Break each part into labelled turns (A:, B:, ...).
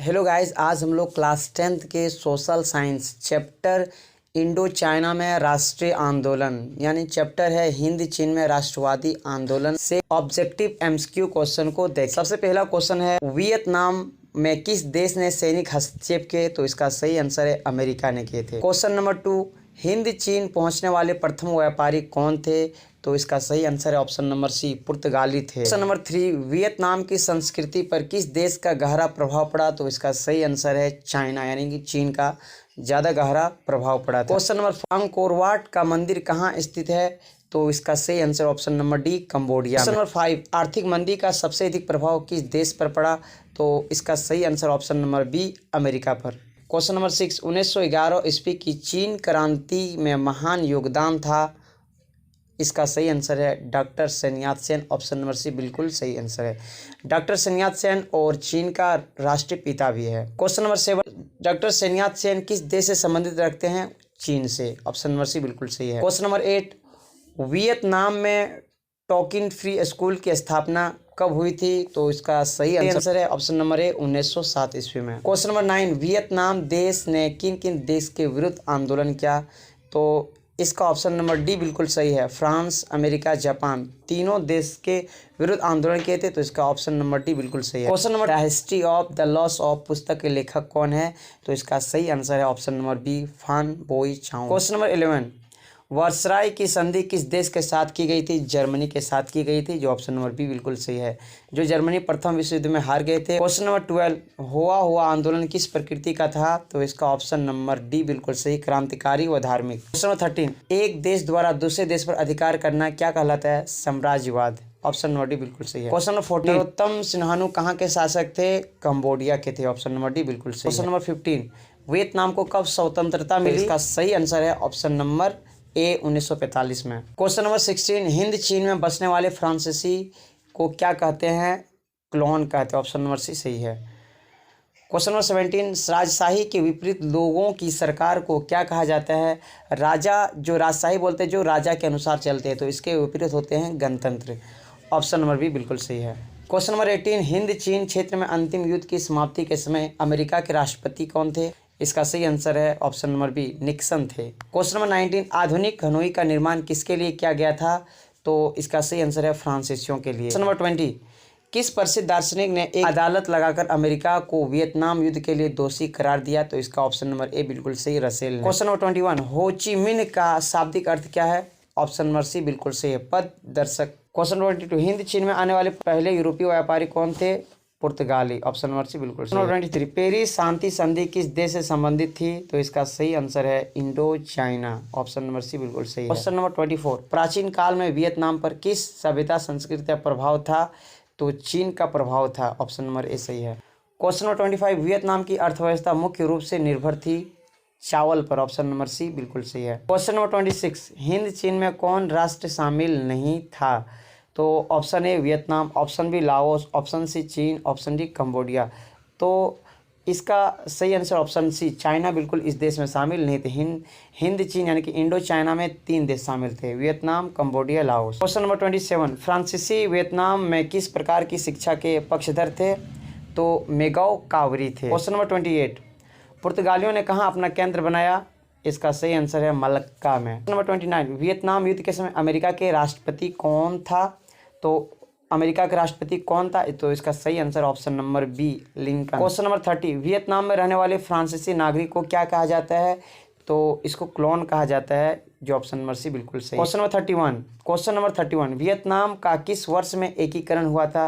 A: Hello guys, आज हम लोग क्लास 10th के social science chapter Indo China में राष्ट्रीय आंदोलन यानी चैप्टर है हिंद चीन में राष्ट्रवादी आंदोलन से ऑब्जेक्टिव एमसीक्यू क्वेश्चन को देख। सबसे पहला क्वेश्चन है, वियतनाम में किस देश ने सैनिक हस्तक्षेप किए? तो इसका सही आंसर है अमेरिका ने किए थे। क्वेश्चन नंबर 2, हिंद चीन पहुंचने वाले प्रथम व्यापारी कौन थे? तो इसका सही आंसर है ऑप्शन नंबर सी, पुर्तगाली थे। क्वेश्चन नंबर 3, वियतनाम की संस्कृति पर किस देश का गहरा प्रभाव पड़ा? तो इसका सही आंसर है चाइना यानी कि चीन का ज़्यादा गहरा प्रभाव पड़ा था। क्वेश्चन नंबर 4, अंकोर वाट का मंदिर कहाँ स्थित है? तो इसका सही answer option number D, Cambodia. Question number 5, आर्थिक मंदी का सबसे अधिक प्रभाव किस देश पर पड़ा? तो इसका सही answer option number B, America पर। क्वेश्चन नंबर 6, 1911 ईस्वी की चीन क्रांति में महान योगदान था। इसका सही आंसर है doctor sun yat-sen, option number C बिल्कुल सही आंसर है। डॉक्टर sun yat-sen और चीन का राष्ट्रीय पिता भी है। Question number 7, doctor sun yat-sen किस देश से संबंधित रखते हैं? चीन से, ऑप्शन नंबर सी बिल्कुल सही है। क्वेश्चन नंबर 8, वियतनाम में टोकिन फ्री स्कूल की स्थापना कब हुई थी? तो इसका सही आंसर है ऑप्शन नंबर ए, 1907 ईस्वी में। क्वेश्चन नंबर 9, वियतनाम देश ने किन किन देश के विरुद्ध आंदोलन किया? तो इसका ऑप्शन नंबर डी बिल्कुल सही है, फ्रांस, अमेरिका, जापान तीनों देश के विरुद्ध आंदोलन किए थे। तो इसका ऑप्शन नंबर डी बिल्कुल सही है। Question number, history of the loss of पुस्तक के लेखक कौन है? तो इसका सही आंसर है ऑप्शन नंबर बी, फान बोई चाओ। क्वेश्चन नंबर 11, वर्सराय की संधि किस देश के साथ की गई थी? जर्मनी के साथ की गई थी, जो ऑप्शन नंबर बी बिल्कुल सही है, जो जर्मनी प्रथम विश्व युद्ध में हार गए थे। क्वेश्चन नंबर 12, हुआ आंदोलन किस प्रकृति का था? तो इसका ऑप्शन नंबर डी बिल्कुल सही, क्रांतिकारी व धार्मिक। क्वेश्चन नंबर 13, एक देश द्वारा दूसरे देश पर अधिकार करना क्या कहलाता है? साम्राज्यवाद, ऑप्शन नंबर डी बिल्कुल सही है। क्वेश्चन नंबर 14, नरोत्तम सिन्हानु कहाँ के शासक थे? कंबोडिया के थे, ऑप्शन नंबर डी बिल्कुल सही। क्वेश्चन नंबर 15, वियतनाम को कब स्वतंत्रता मिली? इसका सही आंसर है ऑप्शन नंबर ए, 1945 में। क्वेश्चन नंबर 16, हिंद चीन में बसने वाले फ्रांसीसी को क्या कहते हैं? क्लोन कहते हैं, ऑप्शन नंबर सी सही है। क्वेश्चन नंबर 17, राजशाही के विपरीत लोगों की सरकार को क्या कहा जाता है? राजा, जो राजशाही बोलते हैं जो राजा के अनुसार चलते हैं, तो इसके विपरीत होते हैं गणतंत्र, ऑप्शन नंबर बी बिल्कुल सही है। क्वेश्चन नंबर 18, हिंद चीन क्षेत्र में अंतिम युद्ध की समाप्ति के समय अमेरिका के राष्ट्रपति कौन थे? इसका सही आंसर है ऑप्शन नंबर बी, निक्सन थे। क्वेश्चन नंबर 19, आधुनिक हनोई का निर्माण किसके लिए किया गया था? तो इसका सही आंसर है फ्रांसीसियों के लिए। क्वेश्चन नंबर 20, किस प्रसिद्ध दार्शनिक ने एक अदालत लगाकर अमेरिका को वियतनाम युद्ध के लिए दोषी करार दिया? तो इसका ऑप्शन नंबर ए बिल्कुल सही, रसेल ने। क्वेश्चन नंबर 21, हो ची मिन्ह का शाब्दिक अर्थ क्या है? ऑप्शन नंबर सी बिल्कुल सही है, पथ दर्शक। क्वेश्चन नंबर 22, हिंद चीन में आने वाले पहले यूरोपीय व्यापारी कौन थे? पुर्तगाली, ऑप्शन नंबर सी बिल्कुल सही। 23, पेरिस शांति संधि किस देश से संबंधित थी? तो इसका सही आंसर है Indo China, option number C बिल्कुल सही है। क्वेश्चन नंबर 24, प्राचीन काल में वियतनाम पर किस सभ्यता संस्कृति का प्रभाव था? तो चीन का प्रभाव था, ऑप्शन नंबर ए सही है। क्वेश्चन नंबर 25, वियतनाम की अर्थव्यवस्था मुख्य रूप से निर्भर थी चावल पर, ऑप्शन नंबर सी बिल्कुल सही है। क्वेश्चन नंबर 26, हिंद चीन में कौन राष्ट्र शामिल नहीं था? तो option A Vietnam, option B Laos, option C चीन, ऑप्शन डी कंबोडिया। तो इसका सही आंसर ऑप्शन सी, चाइना बिल्कुल इस देश में शामिल नहीं थे। हिंद चीन यानी कि इंडो चाइना में 3 देश शामिल थे, Vietnam, Cambodia, Laos. Question number 27, फ्रांसीसी वियतनाम में किस प्रकार की शिक्षा के पक्षधर थे? तो मेगाओ कावरी थे। क्वेश्चन नंबर 28, पुर्तगालियों ने कहाँ अपना केंद्र बनाया? इसका सही आंसर है मलक्का में। नंबर 29, वियतनाम युद्ध के समय अमेरिका के राष्ट्रपति कौन था? तो अमेरिका का राष्ट्रपति कौन था? तो इसका सही answer option number B, Lincoln. Question number 30, Vietnam में रहने वाले फ्रांसीसी नागरिक को क्या कहा जाता है? तो इसको क्लोन कहा जाता है, जो ऑप्शन नंबर सी बिल्कुल सही। क्वेश्चन नंबर 31, वियतनाम का किस वर्ष में एकीकरण हुआ था?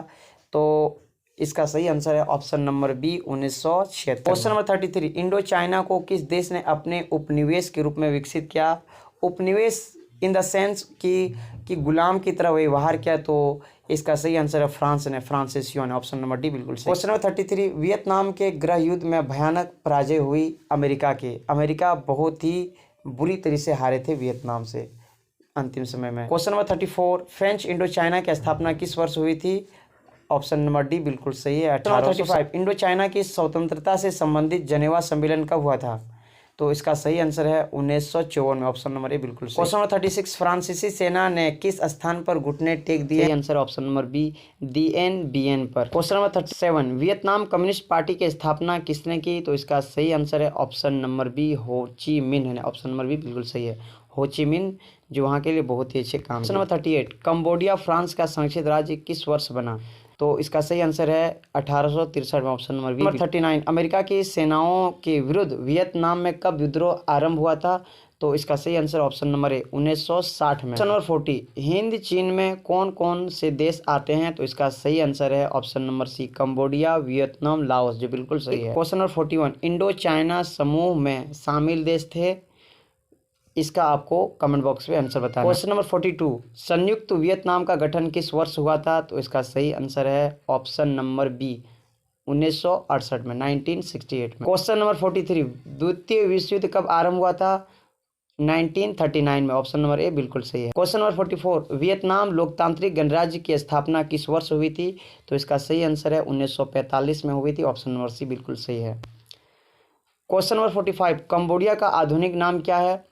A: तो इसका सही आंसर है option number B, 1976। Question number 33, Indo China को किस देश ने अपने उपनिवेश के रूप में विकसित किया? उपनिवेश इन द सेंस कि गुलाम की तरह व्यवहार किया, तो इसका सही आंसर है फ्रांस ने, फ्रांसीसियों ने, ऑप्शन नंबर डी बिल्कुल सही। क्वेश्चन नंबर 33, वियतनाम के गृह युद्ध में भयानक पराजय हुई अमेरिका बहुत ही बुरी तरह से हारे थे वियतनाम से अंतिम समय में। Question number 34, French Indo China की स्थापना किस वर्ष हुई थी? ऑप्शन नंबर डी बिल्कुल सही है, 1835। इंडो चाइना की स्वतंत्रता से संबंधित जनेवा सम्मेलन कब हुआ था? तो इसका सही आंसर है 1954 में, ऑप्शन नंबर ए बिल्कुल सही। क्वेश्चन नंबर 36, फ्रांसीसी सेना ने किस स्थान पर घुटने टेक दिए? Answer option number B, Dien Bien Phu. Question number 37, Vietnam Communist Party की स्थापना किसने की? तो इसका सही आंसर है ऑप्शन नंबर बी, हो ची मिन्ह है। ऑप्शन नंबर बी बिल्कुल सही है, हो ची मिन्ह, जो वहाँ के लिए बहुत ही अच्छे काम। क्वेश्चन नंबर 38, कंबोडिया फ्रांस का संक्षिप्त राज्य किस वर्ष बना? तो इसका सही आंसर है 1863 में, option number B. Number 39, America की सेनाओं के विरुद्ध वियतनाम में कब विद्रोह आरंभ हुआ था? तो इसका सही आंसर ऑप्शन नंबर ए, 1960 में। क्वेश्चन नंबर 40, हिंद चीन में कौन कौन से देश आते हैं? तो इसका सही आंसर है option number C, Cambodia, Vietnam, Laos, जो बिल्कुल सही है। क्वेश्चन नंबर 41, इंडो चाइना समूह में शामिल देश थे? इसका आपको कमेंट बॉक्स में आंसर बताना। क्वेश्चन नंबर 42, संयुक्त वियतनाम का गठन किस वर्ष हुआ था? तो इसका सही आंसर है ऑप्शन नंबर बी, 1968 में, 1968 में। क्वेश्चन नंबर 43, द्वितीय विश्व युद्ध कब आरंभ हुआ था? 1939 में, ऑप्शन नंबर ए बिल्कुल सही है। क्वेश्चन नंबर 44, वियतनाम लोकतांत्रिक गणराज्य की स्थापना किस वर्ष हुई थी? तो इसका सही आंसर है 1945 में हुई थी, ऑप्शन नंबर सी बिल्कुल सही है। क्वेश्चन नंबर 45, कंबोडिया का आधुनिक नाम क्या है?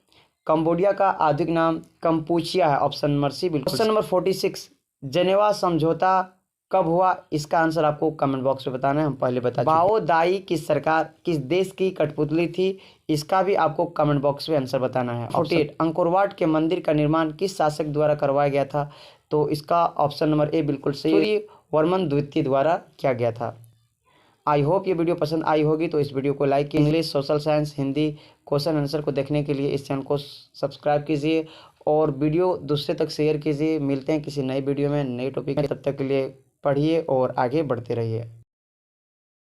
A: कंबोडिया का आधुनिक नाम कंपूचिया है, ऑप्शन नंबर सी बिल्कुल। क्वेश्चन नंबर 46, जेनेवा समझौता कब हुआ? इसका आंसर आपको कमेंट बॉक्स में बताना है, हम पहले बता चुके। बाओ दाई की सरकार किस देश की कठपुतली थी? इसका भी आपको कमेंट बॉक्स में आंसर बताना है। 48, अंकोरवाट के मंदिर का निर्माण किस शासक द्वारा करवाया गया था? तो इसका ऑप्शन नंबर ए बिल्कुल सही, सूर्यवर्मन द्वितीय द्वारा किया गया था। आई होप ये वीडियो पसंद आई होगी, तो इस वीडियो को लाइक कीजिए। English, social science, Hindi question answer को देखने के लिए इस चैनल को सब्सक्राइब कीजिए और वीडियो दूसरे तक शेयर कीजिए। मिलते हैं किसी नए वीडियो में, नए टॉपिक में, तब तक के लिए पढ़िए और आगे बढ़ते रहिए।